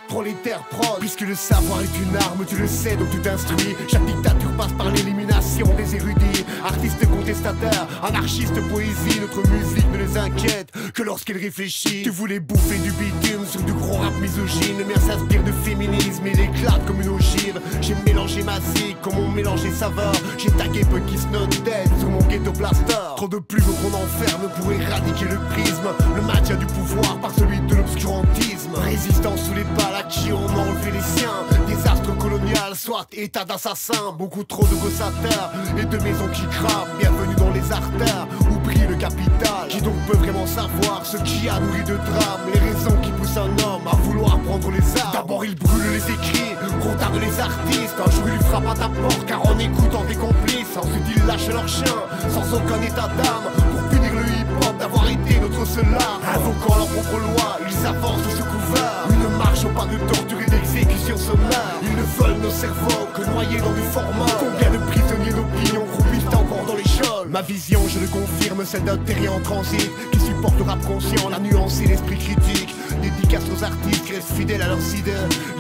Prolétaire prod. Puisque le savoir est une arme, tu le sais donc tu t'instruis. Chaque dictature passe par l'élimination des érudits. Artistes contestataires, anarchistes poésie. Notre musique ne les inquiète que lorsqu'elle réfléchit. Tu voulais bouffer du bitume sur du gros rap misogyne. Le mien s'inspire de féminisme, il éclate comme une ogive. J'ai mélangé ma zik comme on mélangeait saveur. J'ai tagué Punkis Not Dead sur mon ghetto blaster. Trop de plumes qu'on enferme pour éradiquer le prisme. Le maintien du pouvoir par celui de l'obscurantisme. Résistance sous les balles à qui on a enlevé les siens. Désastre colonial, soit état d'assassin. Beaucoup trop de gosses à terre et de maisons qui crament. Bienvenue dans les artères où brille le capital. Qui donc peut vraiment savoir ce qui a nourri de drame? Les raisons qui poussent un homme à vouloir prendre les armes. D'abord il brûle les écrits, retarde les artistes. Un jour il frappe à ta porte car en écoutant tes complices. Ensuite ils lâchent leur chien sans aucun état d'âme. Pour punir le hip-hop d'avoir été notre seul art. Invoquant leur propre loi, ils avancent sous couvert. Une marche au pas de torture et d'exécution sommaire. Ils ne veulent nos cerveaux que noyés dans du format. Combien de prisonniers d'opinion croupissent encore dans les geôles? Ma vision, je le confirme, celle d'un terrien en transit qui supporte le rap conscient, la nuance et l'esprit critique. Dédicace aux artistes qui restent fidèles à leurs idées.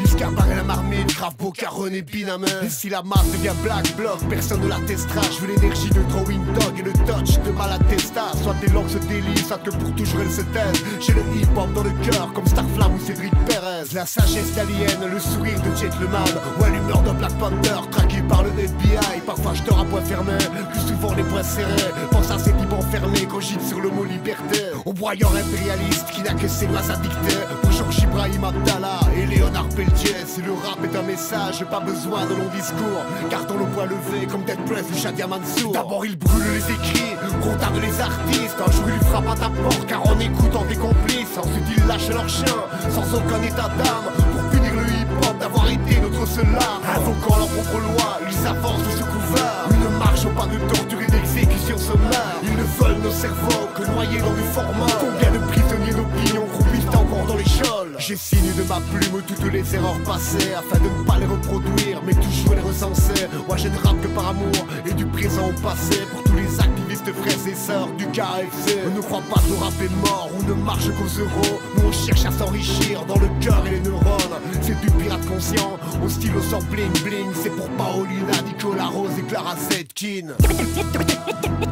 L'Iscabar et la marmite, grave Boca, René Binamer. Et si la masse devient black bloc, personne ne la testera. Je veux l'énergie de Drawing Dog et le touch de Malatesta. Soit tes langues se délient, soit que pour toujours elles se taisent. J'ai le hip-hop dans le cœur comme Starflame ou Cédric Perez. La sagesse d'Alien, le sourire de Gentleman. Ouais, l'humeur de Black Panther, traqué par le FBI. Parfois je dors à poing fermé, plus souvent les poings serrés. Pense à ces types enfermés, cogite sur le mot liberté. Au broyeur impérialiste qui n'a que ses lois à dicter. Pour Georges Ibrahim Abdallah et Léonard Pelletier. Si le rap est un message, pas besoin de long discours. Gardons le poing levé comme Dead Press ou Shadia Mansour. D'abord il brûle les écrits, retarde les artistes. Un jour il frappe à ta porte car en écoutant tes complices. Ensuite ils lâchent leur chien sans aucun état d'âme. Pour punir le hip-hop d'avoir été notre seul art. Invoquant leur propre loi, ils avancent sous couvert. Une marche au pas de torture et d'exécution sommaire. Ils ne veulent nos cerveaux que noyés dans du format. Combien de prisonniers d'opinion croupissent encore dans les geôles? J'ai signé de ma plume toutes les erreurs passées afin de ne pas les reproduire mais toujours les recenser. Moi je ne rappe que par amour et du présent au passé. Pour tous les activistes frères et sœurs du KFC. On ne croit pas que le rap est mort ou ne marche qu'aux euros. Nous on cherche à s'enrichir dans le cœur et les neurones. C'est du pirate conscient au stylo sans bling bling. C'est pour Paolina, Nicolas Rose et Clara Zetkin.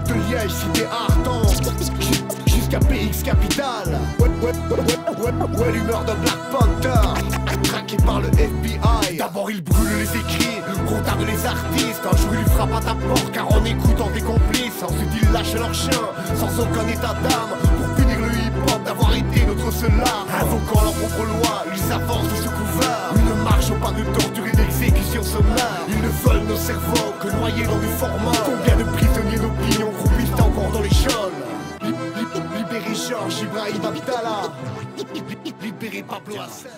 De Liège, cité Artan jusqu'à PX Capital. Ouais, l'humeur de Black Panther, traqué par le FBI. D'abord il brûle les écrits, retarde les artistes. Un jour il frappe à ta porte car en écoutant tes complices. Ensuite ils lâchent leur chien sans aucun état d'âme. Pour punir le hip-hop d'avoir été notre seul art. Invoquant leur propre loi, ils avancent sous couvert. Une marche au pas de torture et d'exécution sommaire. Ils ne veulent nos cerveaux que noyés dans du format. Combien de prisonniers d'opinion croupissent encore dans les geôles? Libérez Georges Ibrahim Abdallah, libérez Pablo Hassel.